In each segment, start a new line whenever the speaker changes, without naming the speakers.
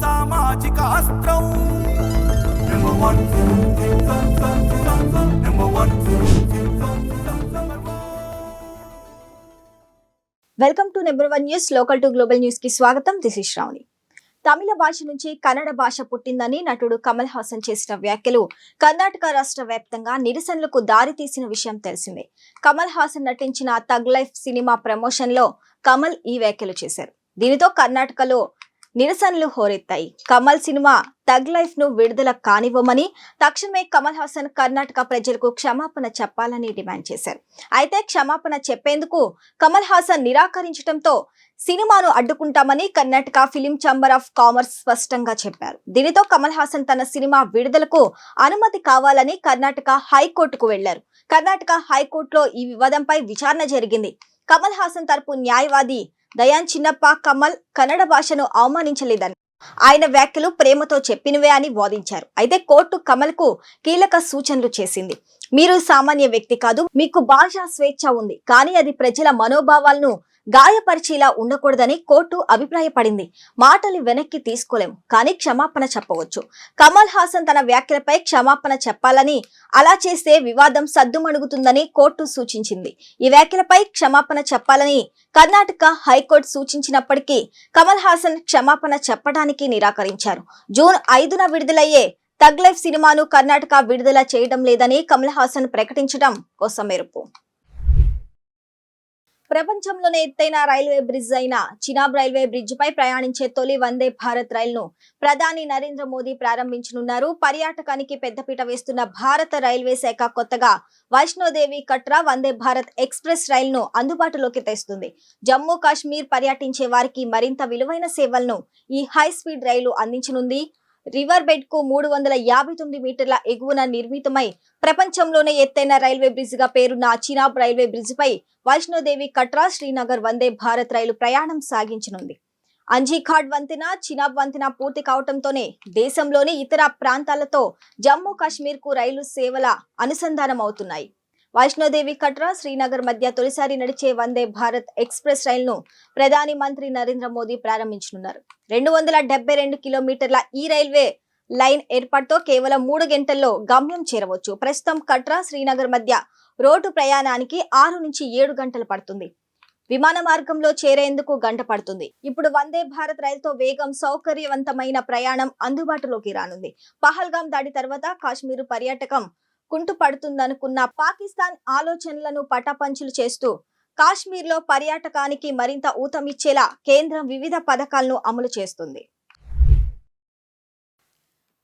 సామాజిక అస్త్రం number 1
welcome to number 1 news. Local to global news కి స్వాగతం. This is Shravani. తమిళ భాష నుంచి కన్నడ భాష పుట్టిందని నటుడు కమల్ హాసన్ చేసిన వ్యాఖ్యలు కర్ణాటక రాష్ట్ర వ్యాప్తంగా నిరసనలకు దారితీసిన విషయం తెలిసిందే. కమల్ హాసన్ నటించిన థగ్ లైఫ్ సినిమా ప్రమోషన్ లో కమల్ ఈ వ్యాఖ్యలు చేశారు. దీనితో కర్ణాటకలో నిరసనలు హోరెత్తాయి. కమల్ సినిమా థగ్ లైఫ్ ను విడుదల కానివ్వమని తక్షణమే కమల్ హాసన్ కర్ణాటక ప్రజలకు క్షమాపణ చెప్పాలని డిమాండ్ చేశారు. అయితే క్షమాపణ చెప్పేందుకు కమల్ హాసన్ నిరాకరించడంతో సినిమాను అడ్డుకుంటామని Karnataka film chamber of commerce స్పష్టంగా చెప్పారు. దీనితో కమల్ హాసన్ తన సినిమా విడుదలకు అనుమతి కావాలని కర్ణాటక హైకోర్టుకు వెళ్లారు. కర్ణాటక హైకోర్టులో ఈ వివాదంపై విచారణ జరిగింది. కమల్ హాసన్ తరపు న్యాయవాది దయాన్ చిన్నప్ప కమల్ కన్నడ భాషను అవమానించలేదని, ఆయన వ్యాఖ్యలు ప్రేమతో చెప్పినవే అని వాదించారు. అయితే కోర్టు కమల్ కు కీలక సూచనలు చేసింది. మీరు సామాన్య వ్యక్తి కాదు, మీకు భాషా స్వేచ్ఛ ఉంది, కానీ అది ప్రజల మనోభావాలను గాయపరిచేలా ఉండకూడదని కోర్టు అభిప్రాయపడింది. మాటలు వెనక్కి తీసుకోలేము, కానీ క్షమాపణ చెప్పవచ్చు. కమల్ హాసన్ తన వ్యాఖ్యలపై క్షమాపణ చెప్పాలని, అలా చేస్తే వివాదం సద్దుమణుగుతుందని కోర్టు సూచించింది. ఈ వ్యాఖ్యలపై క్షమాపణ చెప్పాలని కర్ణాటక హైకోర్టు సూచించినప్పటికీ కమల్ హాసన్ క్షమాపణ చెప్పడానికి నిరాకరించారు. జూన్ 5న విడుదలయ్యే థగ్ లైఫ్ సినిమాను కర్ణాటక విడుదల చేయడం లేదని కమల్ హాసన్ ప్రకటించడం కోసం మెరుపు. ప్రపంచంలోనే ఎత్తైన రైల్వే బ్రిడ్జ్ అయిన చినాబ్ రైల్వే బ్రిడ్జ్ పై ప్రయాణించే తొలి వందే భారత్ రైలును ప్రధాని నరేంద్ర మోదీ ప్రారంభించనున్నారు. పర్యాటకానికి పెద్దపీట వేస్తున్న భారత రైల్వే శాఖ కొత్తగా వైష్ణోదేవి కట్రా వందే భారత్ ఎక్స్ప్రెస్ రైలును అందుబాటులోకి తెస్తుంది. జమ్మూ కాశ్మీర్ పర్యటించే వారికి మరింత విలువైన సేవలను ఈ హై స్పీడ్ రైలు అందించనుంది. రివర్ బెడ్ కు 359 మీటర్ల ఎగువన నిర్మితమై ప్రపంచంలోనే ఎత్తైన రైల్వే బ్రిడ్జ్ గా పేరున్న చినాబ్ రైల్వే బ్రిడ్జ్ పై వైష్ణోదేవి కట్రా శ్రీనగర్ వందే భారత్ రైలు ప్రయాణం సాగించనుంది. అంజీఘాట్ వంతెన, చినాబ్ వంతెన పూర్తి కావడంతోనే దేశంలోని ఇతర ప్రాంతాలతో జమ్మూ కాశ్మీర్ కు రైలు సేవల అనుసంధానం అవుతున్నాయి. వైష్ణోదేవి కట్రా శ్రీనగర్ మధ్య తొలిసారి నడిచే వందే భారత్ ఎక్స్ప్రెస్ రైలును ప్రధాని మంత్రి నరేంద్ర మోదీ ప్రారంభించనున్నారు. 272 కిలోమీటర్ల ఈ రైల్వే లైన్ ఏర్పాటుతో కేవలం 3 గంటల్లో గమ్యం చేరవచ్చు. ప్రస్తుతం కట్రా శ్రీనగర్ మధ్య రోడ్డు ప్రయాణానికి 6 నుంచి 7 గంటలు పడుతుంది. విమాన మార్గంలో చేరేందుకు గంట పడుతుంది. ఇప్పుడు వందే భారత్ రైలుతో వేగం, సౌకర్యవంతమైన ప్రయాణం అందుబాటులోకి రానుంది. పహల్గాం దాడి తర్వాత కాశ్మీర్ పర్యాటకం కుంటుపడుతుందనుకున్న పాకిస్తాన్ ఆలోచనలను పటాపంచలు చేస్తూ కాశ్మీర్లో పర్యాటకానికి మరింత ఊతమిచ్చేలా కేంద్రం వివిధ పథకాలను అమలు చేస్తుంది.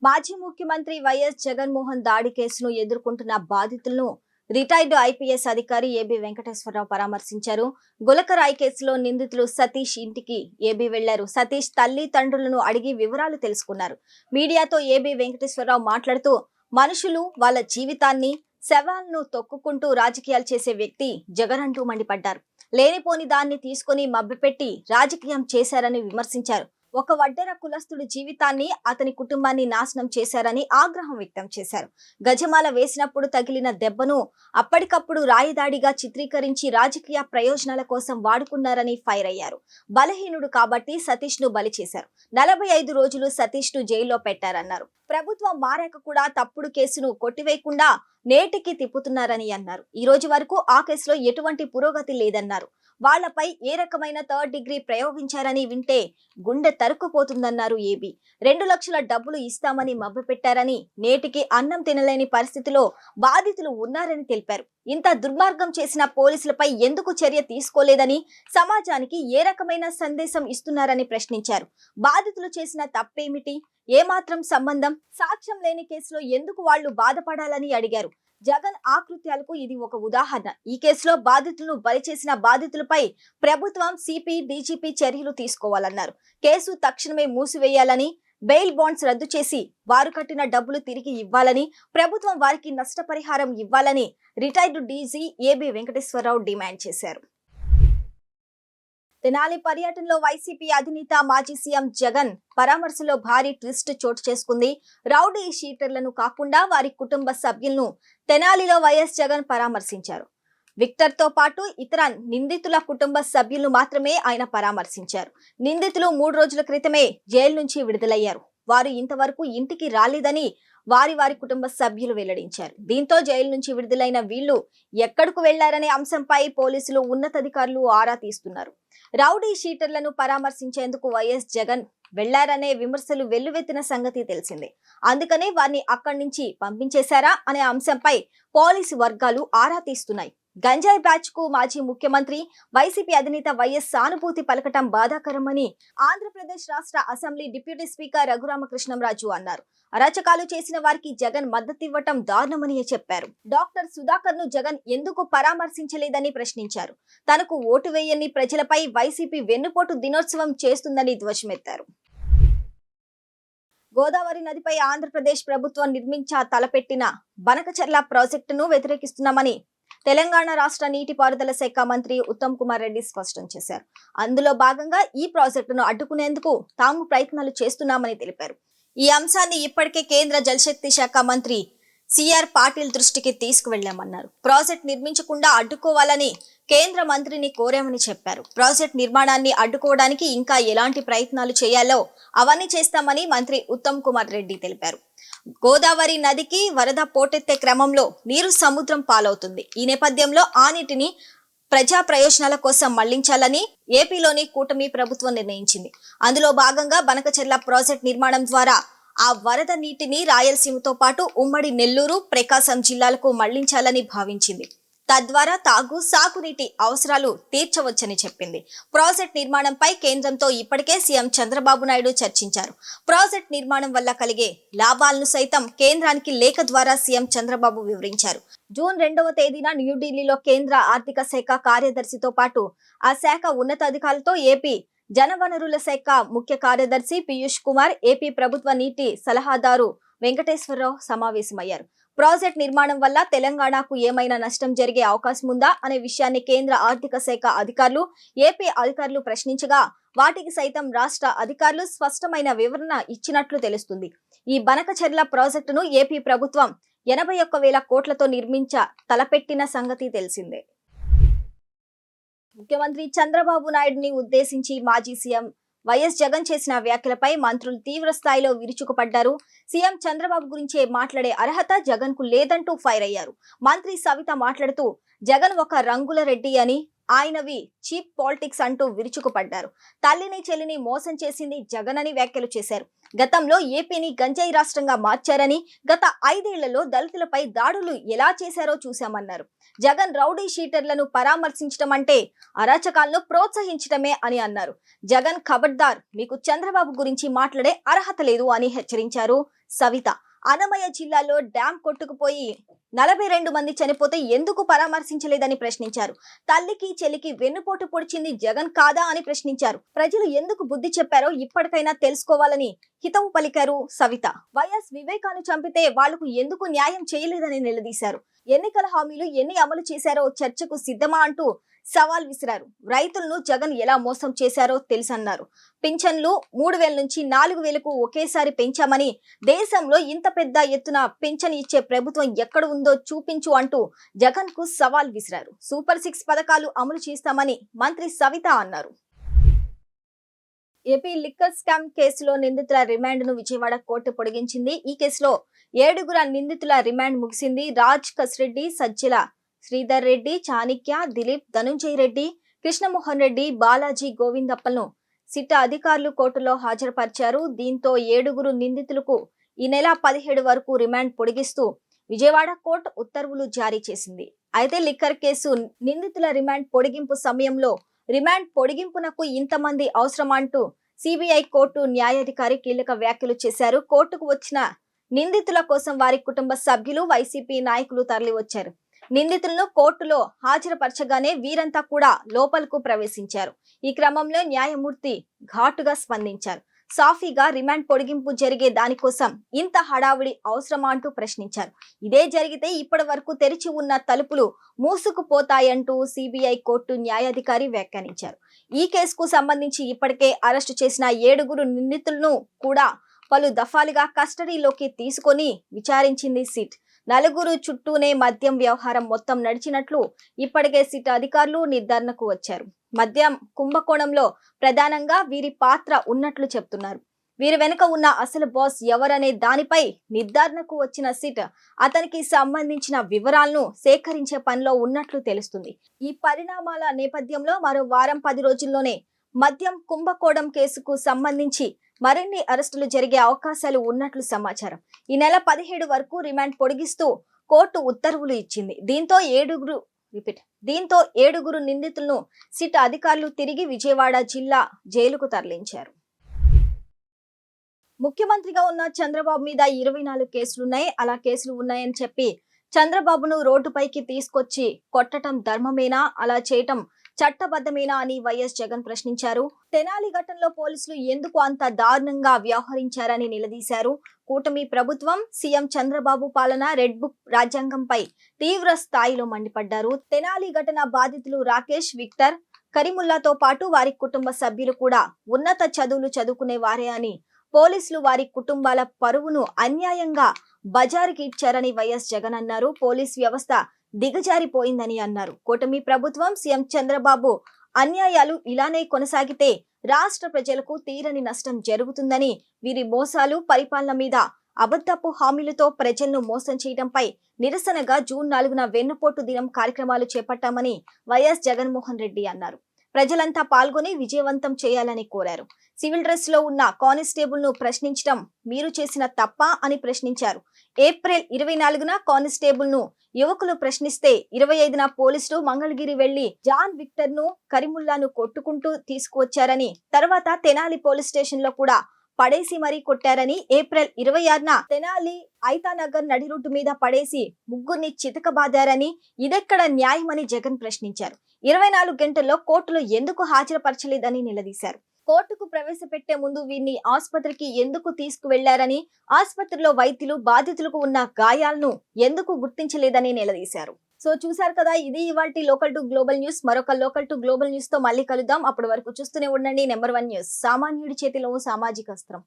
మాజీ ముఖ్యమంత్రి వైఎస్ జగన్మోహన్ దాడి కేసును ఎదుర్కొంటున్న బాధితులను రిటైర్డ్ ఐపీఎస్ అధికారి ఏబీ వెంకటేశ్వరరావు పరామర్శించారు. గులకరాయి కేసులో నిందితులు సతీష్ ఇంటికి ఏబీ వెళ్లారు. సతీష్ తల్లి తండ్రులను అడిగి వివరాలు తెలుసుకున్నారు. మీడియాతో ఏబీ వెంకటేశ్వరరావు మాట్లాడుతూ మనుషులు వాళ్ళ జీవితాన్ని, శవాలను తొక్కుకుంటూ రాజకీయాలు చేసే వ్యక్తి జగన్ అంటూ మండిపడ్డారు. లేనిపోని దాన్ని తీసుకుని మభ్యపెట్టి రాజకీయం చేశారని విమర్శించారు. ఒక వడ్డెర కులస్తుడి జీవితాన్ని, అతని కుటుంబాన్ని నాశనం చేశారని ఆగ్రహం వ్యక్తం చేశారు. గజమాల వేసినప్పుడు తగిలిన దెబ్బను అప్పటికప్పుడు రాయిదాడిగా చిత్రీకరించి రాజకీయ ప్రయోజనాల కోసం వాడుకున్నారని ఫైర్ అయ్యారు. బలహీనుడు కాబట్టి సతీష్ ను బలి చేశారు. 45 రోజులు సతీష్ ను జైల్లో పెట్టారన్నారు. ప్రభుత్వం మారాక కూడా తప్పుడు కేసును కొట్టివేయకుండా నేటికి తిప్పుతున్నారని అన్నారు. ఈ రోజు వరకు ఆ కేసులో ఎటువంటి పురోగతి లేదన్నారు. వాళ్లపై ఏ రకమైన 3rd డిగ్రీ ప్రయోగించారని వింటే గుండె తరుక్కుపోతుందన్నారు ఏబీ. 2 లక్షల డబ్బులు ఇస్తామని మభ్యపెట్టారని, నేటికి అన్నం తినలేని పరిస్థితిలో బాధితులు ఉన్నారని తెలిపారు. ఇంత దుర్మార్గం చేసిన పోలీసులపై ఎందుకు చర్య తీసుకోలేదని, సమాజానికి ఏ రకమైన సందేశం ఇస్తున్నారని ప్రశ్నించారు. బాధితులు చేసిన తప్పేమిటి, ఏమాత్రం సంబంధం, సాక్ష్యం లేని కేసులో ఎందుకు వాళ్లు బాధపడాలని అడిగారు. జగన్ ఆకృత్యాలకు ఇది ఒక ఉదాహరణ. ఈ కేసులో బాధితులను బలి చేసిన బాధితులపై ప్రభుత్వం, సిపి, డీజీపీ చర్యలు తీసుకోవాలన్నారు. కేసు తక్షణమే మూసివేయాలని, బెయిల్ బాండ్స్ రద్దు చేసి వారు కట్టిన డబ్బులు తిరిగి ఇవ్వాలని, ప్రభుత్వం వారికి నష్టపరిహారం ఇవ్వాలని retired DG AB Venkateswara Rao demand చేశారు. తెనాలి పర్యటనలో వైసీపీ అధినేత మాజీ సీఎం జగన్ పరామర్శలో భారీ ట్విస్ట్ చోటు చేసుకుంది. రౌడీ షీటర్లను కాకుండా వారి కుటుంబ సభ్యులను తెనాలిలో వైఎస్ జగన్ పరామర్శించారు. విక్టర్ తో పాటు ఇతర నిందితుల కుటుంబ సభ్యులను మాత్రమే ఆయన పరామర్శించారు. నిందితులు 3 రోజుల క్రితమే జైలు నుంచి విడుదలయ్యారు. వారు ఇంతవరకు ఇంటికి రాలేదని వారి కుటుంబ సభ్యులు వెల్లడించారు. దీంతో జైలు నుంచి విడుదలైన వీళ్లు ఎక్కడకు వెళ్లారనే అంశంపై పోలీసులు ఉన్నతాధికారులు ఆరా తీస్తున్నారు. రౌడీ షీటర్లను పరామర్శించేందుకు వైఎస్ జగన్ వెళ్లారనే విమర్శలు వెల్లువెత్తిన సంగతి తెలిసిందే. అందుకనే వారిని అక్కడి నుంచి పంపించేశారా అనే అంశంపై పోలీసు వర్గాలు ఆరా తీస్తున్నాయి. గంజాయి బ్యాచ్ కు మాజీ ముఖ్యమంత్రి వైసీపీ అధినేత వైఎస్ సానుభూతి పలకటం బాధాకరమని ఆంధ్రప్రదేశ్ రాష్ట్ర అసెంబ్లీ డిప్యూటీ స్పీకర్ రఘురామకృష్ణంరాజు అన్నారు. అరాచకాలు చేసిన వారికి జగన్ మద్దతివ్వటం దారుణమని చెప్పారు. డాక్టర్ సుధాకర్ ను జగన్ ఎందుకు పరామర్శించలేదని ప్రశ్నించారు. తనకు ఓటు వేయని ప్రజలపై వైసీపీ వెన్నుపోటు దినోత్సవం చేస్తుందని ధ్వజమెత్తారు. గోదావరి నదిపై ఆంధ్రప్రదేశ్ ప్రభుత్వం తలపెట్టిన బనకచర్ల ప్రాజెక్టును వ్యతిరేకిస్తున్నామని తెలంగాణ రాష్ట్ర నీటిపారుదల శాఖ మంత్రి ఉత్తమ్ కుమార్ రెడ్డి స్పష్టం చేశారు. అందులో భాగంగా ఈ ప్రాజెక్టును అడ్డుకునేందుకు తాము ప్రయత్నాలు చేస్తున్నామని తెలిపారు. ఈ అంశాన్ని ఇప్పటికే కేంద్ర జలశక్తి శాఖ మంత్రి సిఆర్ పాటిల్ దృష్టికి తీసుకువెళ్లామన్నారు. ప్రాజెక్ట్ నిర్మించకుండా అడ్డుకోవాలని కేంద్ర మంత్రిని కోరామని చెప్పారు. ప్రాజెక్ట్ నిర్మాణాన్ని అడ్డుకోవడానికి ఇంకా ఎలాంటి ప్రయత్నాలు చేయాలో అవన్నీ చేస్తామని మంత్రి ఉత్తమ్ కుమార్ రెడ్డి తెలిపారు. గోదావరి నదికి వరద పోటెత్తే క్రమంలో నీరు సముద్రం పాలవుతుంది. ఈ నేపథ్యంలో ఆ నీటిని ప్రజా ప్రయోజనాల కోసం మళ్లించాలని ఏపీలోని కూటమి ప్రభుత్వం నిర్ణయించింది. అందులో భాగంగా బనకచెర్ల ప్రాజెక్ట్ నిర్మాణం ద్వారా ఆ వరద నీటిని రాయలసీమతో పాటు ఉమ్మడి నెల్లూరు, ప్రకాశం జిల్లాలకు మళ్లించాలని భావించింది. తద్వారా సాగునీటి అవసరాలు తీర్చవచ్చని చెప్పింది. ప్రాజెక్ట్ నిర్మాణంపై కేంద్రంతో ఇప్పటికే సీఎం చంద్రబాబు నాయుడు చర్చించారు. ప్రాజెక్ట్ నిర్మాణం వల్ల కలిగే లాభాలను సైతం కేంద్రానికి లేఖ ద్వారా సీఎం చంద్రబాబు వివరించారు. జూన్ 2వ తేదీన న్యూఢిల్లీలో కేంద్ర ఆర్థిక శాఖ కార్యదర్శితో పాటు ఆ శాఖ ఉన్నతాధికారులతో ఏపీ జనవనరుల శాఖ ముఖ్య కార్యదర్శి పీయూష్ కుమార్, ఏపీ ప్రభుత్వ నీటి సలహాదారు వెంకటేశ్వరరావు సమావేశమయ్యారు. ప్రాజెక్ట్ నిర్మాణం వల్ల తెలంగాణకు ఏమైనా నష్టం జరిగే అవకాశం ఉందా అనే విషయాన్ని కేంద్ర ఆర్థిక శాఖ అధికారులు, ఏపీ అధికారులు ప్రశ్నించగా వాటికి సైతం రాష్ట్ర అధికారులు స్పష్టమైన వివరణ ఇచ్చినట్లు తెలుస్తుంది. ఈ బనకచెర్ల ప్రాజెక్టును ఏపీ ప్రభుత్వం 81,000 కోట్లతో తలపెట్టిన సంగతి తెలిసిందే. ముఖ్యమంత్రి చంద్రబాబు నాయుడుని ఉద్దేశించి మాజీ సీఎం వైఎస్ జగన్ చేసిన వ్యాఖ్యలపై మంత్రులు తీవ్ర స్థాయిలో విరుచుకుపడ్డారు. సీఎం చంద్రబాబు గురించే మాట్లాడే అర్హత జగన్ కు లేదంటూ ఫైర్ అయ్యారు. మంత్రి సవిత మాట్లాడుతూ జగన్ ఒక రంగుల రెడ్డి అని, ఆయనవి చీప్ పాలిటిక్స్ అంటూ విరుచుకుపడ్డారు. తల్లిని చెల్లిని మోసం చేసింది జగన్ అని వ్యాఖ్యలు చేశారు. గతంలో ఏపీని గంజాయి రాష్ట్రంగా మార్చారని, గత 5 ఏళ్లలో దళితులపై దాడులు ఎలా చేశారో చూశామన్నారు. జగన్ రౌడీ షీటర్లను పరామర్శించడం అంటే అరాచకాలను ప్రోత్సహించడమే అని అన్నారు. జగన్ ఖబర్దార్, మీకు చంద్రబాబు గురించి మాట్లాడే అర్హత లేదు అని హెచ్చరించారు సవిత. అన్నమయ్య జిల్లాలో డ్యాం కొట్టుకుపోయి 42 మంది చనిపోతే ఎందుకు పరామర్శించలేదని ప్రశ్నించారు. తల్లికి చెల్లికి వెన్నుపోటు పొడిచింది జగన్ కాదా అని ప్రశ్నించారు. ప్రజలు ఎందుకు బుద్ధి చెప్పారో ఇప్పటికైనా తెలుసుకోవాలని హితవు పలికారు సవిత. వైఎస్ వివేకాను చంపితే వాళ్లకు ఎందుకు న్యాయం చేయలేదని నిలదీశారు. ఎన్నికల హామీలు ఎన్ని అమలు చేశారో చర్చకు సిద్ధమా అంటూ సవాల్ విసిరారు. రైతులను జగన్ ఎలా మోసం చేశారో తెలుసన్నారు. పింఛన్లు 3,000 నుంచి 4,000కు ఒకేసారి పెంచామని, దేశంలో ఇంత పెద్ద ఎత్తున పింఛన్ ఇచ్చే ప్రభుత్వం ఎక్కడ ఉందో చూపించు అంటూ జగన్ కు సవాల్ విసిరారు. సూపర్ 6 పథకాలు అమలు చేస్తామని మంత్రి సవిత అన్నారు. ఏపీ లిక్కర్ స్కామ్ కేసులో నిందితుల రిమాండ్ ను విజయవాడ కోర్టు పొడిగించింది. ఈ కేసులో 7 నిందితుల రిమాండ్ ముగిసింది. రాజ్ కసిరెడ్డి, సజ్జల శ్రీధర్ రెడ్డి, చాణిక్య, దిలీప్, ధనుంజయ రెడ్డి, కృష్ణమోహన్ రెడ్డి, బాలాజీ, గోవిందప్పలను సిట్ అధికారులు కోర్టులో హాజరుపరిచారు. దీంతో 7 నిందితులకు ఈ నెల 17 వరకు రిమాండ్ పొడిగిస్తూ విజయవాడ కోర్టు ఉత్తర్వులు జారీ చేసింది. అయితే లిక్కర్ కేసు నిందితుల రిమాండ్ పొడిగింపు సమయంలో రిమాండ్ పొడిగింపునకు ఇంతమంది అవసరమంటూ సిబిఐ కోర్టు న్యాయాధికారి కీలక వ్యాఖ్యలు చేశారు. కోర్టుకు వచ్చిన నిందితుల కోసం వారి కుటుంబ సభ్యులు, వైసీపీ నాయకులు తరలివచ్చారు. నిందితులను కోర్టులో హాజరుపరచగానే వీరంతా కూడా లోపలకు ప్రవేశించారు. ఈ క్రమంలో న్యాయమూర్తి ఘాటుగా స్పందించారు. సాఫీగా రిమాండ్ పొడిగింపు జరిగే దానికోసం ఇంత హడావుడి అవసరమా అంటూ ప్రశ్నించారు. ఇదే జరిగితే ఇప్పటి వరకు తెరిచి ఉన్న తలుపులు మూసుకుపోతాయంటూ సిబిఐ కోర్టు న్యాయాధికారి వ్యాఖ్యానించారు. ఈ కేసుకు సంబంధించి ఇప్పటికే అరెస్టు చేసిన 7 నిందితులను కూడా పలు దఫాలుగా కస్టడీలోకి తీసుకొని విచారించింది సిట్. నలుగురు చుట్టూనే మద్యం వ్యవహారం మొత్తం నడిచినట్లు ఇప్పటికే సిట్ అధికారులు నిర్ధారణకు వచ్చారు. మద్యం కుంభకోణంలో ప్రధానంగా వీరి పాత్ర ఉన్నట్లు చెప్తున్నారు. వీరి వెనుక ఉన్న అసలు బాస్ ఎవరనే దానిపై నిర్ధారణకు వచ్చిన సిట్ అతనికి సంబంధించిన వివరాలను సేకరించే పనిలో ఉన్నట్లు తెలుస్తుంది. ఈ పరిణామాల నేపథ్యంలో మరో వారం 10 రోజుల్లోనే మద్యం కుంభకోణం కేసుకు సంబంధించి మరిన్ని అరెస్టులు జరిగే అవకాశాలు ఉన్నట్లు సమాచారం. ఈ నెల 17 వరకు రిమాండ్ పొడిగిస్తూ కోర్టు ఉత్తర్వులు ఇచ్చింది. దీంతో ఏడుగురు నిందితులను సిట్ అధికారులు తిరిగి విజయవాడ జిల్లా జైలుకు తరలించారు. ముఖ్యమంత్రిగా ఉన్న చంద్రబాబు మీద 24 కేసులున్నాయి. అలా కేసులు ఉన్నాయని చెప్పి చంద్రబాబును రోడ్డుపైకి తీసుకొచ్చి కొట్టడం ధర్మమేనా, అలా చేయటం చట్టబద్ధమేనా అని వైఎస్ జగన్ ప్రశ్నించారు. తెనాలి ఘటనలో పోలీసులు ఎందుకు అంత దారుణంగా వ్యవహరించారని నిలదీశారు. కూటమి ప్రభుత్వం, సీఎం చంద్రబాబు పాలన రెడ్ బుక్ రాజ్యాంగంపై తీవ్ర స్థాయిలో మండిపడ్డారు. తెనాలి ఘటన బాధితులు రాకేష్, విక్టర్, కరీముల్లాతో పాటు వారి కుటుంబ సభ్యులు కూడా ఉన్నత చదువులు చదువుకునే వారే అని, పోలీసులు వారి కుటుంబాల పరువును అన్యాయంగా బజారుకి ఇచ్చారని వైఎస్ జగన్ అన్నారు. పోలీస్ వ్యవస్థ దిగజారిపోయిందని అన్నారు. కూటమి ప్రభుత్వం, సీఎం చంద్రబాబు అన్యాయాలు ఇలానే కొనసాగితే రాష్ట్ర ప్రజలకు తీరని నష్టం జరుగుతుందని, వీరి మోసాలు, పరిపాలన మీద అబద్ధపు హామీలతో ప్రజలను మోసం చేయడంపై నిరసనగా జూన్ 4న వెన్నుపోటు దినం కార్యక్రమాలు చేపట్టామని వైఎస్ జగన్మోహన్ రెడ్డి అన్నారు. ప్రజలంతా పాల్గొని విజయవంతం చేయాలని కోరారు. సివిల్ డ్రెస్ లో ఉన్న కానిస్టేబుల్ ను ప్రశ్నించడం మీరు చేసిన తప్పా అని ప్రశ్నించారు. ఏప్రిల్ 24న కానిస్టేబుల్ ను యువకులు ప్రశ్నిస్తే 25న పోలీసులు మంగళగిరి వెళ్లి జాన్ విక్టర్ ను, కరీముల్లాను కొట్టుకుంటూ తీసుకువచ్చారని, తర్వాత తెనాలి పోలీస్ స్టేషన్ లో కూడా పడేసి మరీ కొట్టారని, ఏప్రిల్ 26న తెనాలి ఐతానగర్ నడి రోడ్డు మీద పడేసి ముగ్గురిని చితకబాదారని, ఇదెక్కడ న్యాయమని జగన్ ప్రశ్నించారు. 24 గంటల్లో కోర్టులో ఎందుకు హాజరుపరచలేదని నిలదీశారు. కోర్టుకు ప్రవేశపెట్టే ముందు వీరిని ఆసుపత్రికి ఎందుకు తీసుకువెళ్లారని, ఆసుపత్రిలో వైద్యులు బాధితులకు ఉన్న గాయాలను ఎందుకు గుర్తించలేదని నిలదీశారు. సో చూసారు కదా, ఇది ఇవాల్టి లోకల్ టు గ్లోబల్ న్యూస్. మరొక లోకల్ టు గ్లోబల్ న్యూస్ తో మళ్ళీ కలుద్దాం. అప్పటి వరకు చూస్తూనే ఉండండి నెంబర్ 1 న్యూస్, సామాన్యుడి చేతిలో సామాజిక అస్త్రం.